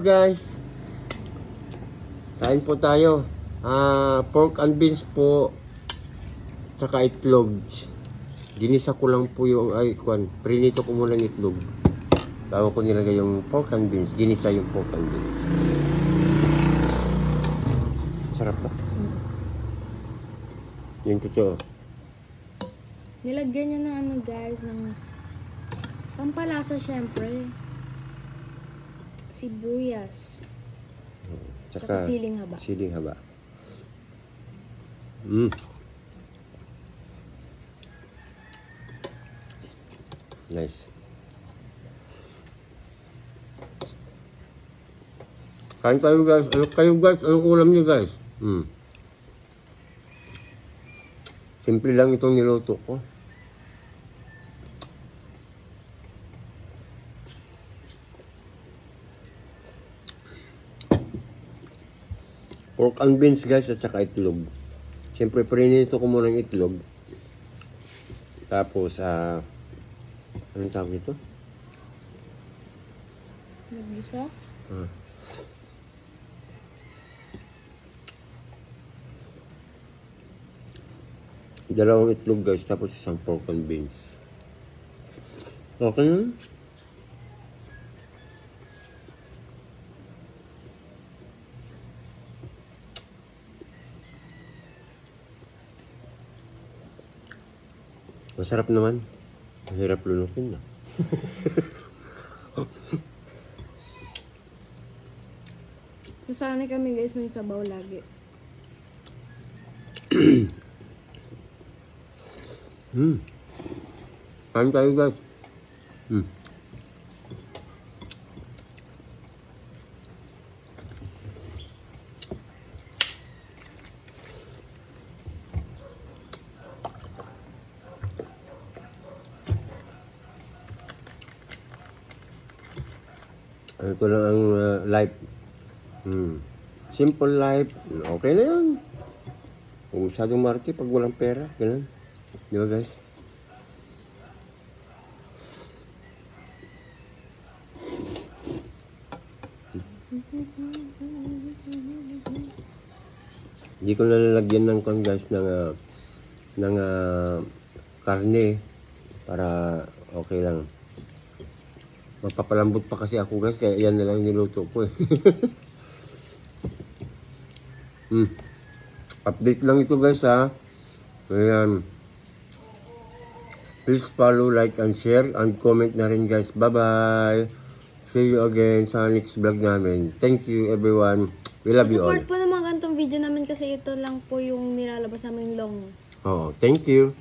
Guys, kain po tayo. Pork and beans po, tsaka itlog. Ginisa ko lang po yung prinito ko muna ng itlog. Bago ko nilagay yung pork and beans, ginisa yung pork and beans. Sarap ba? Yung totoo. Nilagyan niya ng ano guys, ng pampalasa syempre. Sibuyas. Tsaka siling haba. Siling haba. Nice. Kain tayo guys. Ano kayo guys? Anong ulam niyo guys? Simple lang itong niluto ko. Pork and beans guys at saka itlog. Siyempre prinito ko muna ng itlog. Tapos anong tawag ito? Nagisa? Dalawang itlog guys, tapos isang pork and beans. Okay na? Masarap naman. Mahirap lunukin na. Nasanay kami guys, may sabaw lagi. Kain tayo guys. Ito lang ang life. Simple life. Okay na yan. Kung masyadong marti pag walang pera. Ganun. Di ba guys? Hindi ko nalalagyan ng guys ng karne para okay lang. Mapapalambot pa kasi ako guys, kaya yan na lang niluto ko eh. Update lang ito guys ha. Ayan. Please follow, like, and share, and comment na rin guys. Bye-bye. See you again sa next vlog namin. Thank you everyone. We love you all. Support po naman ganitong video namin kasi ito lang po yung nilalabas namin long. Oh, thank you.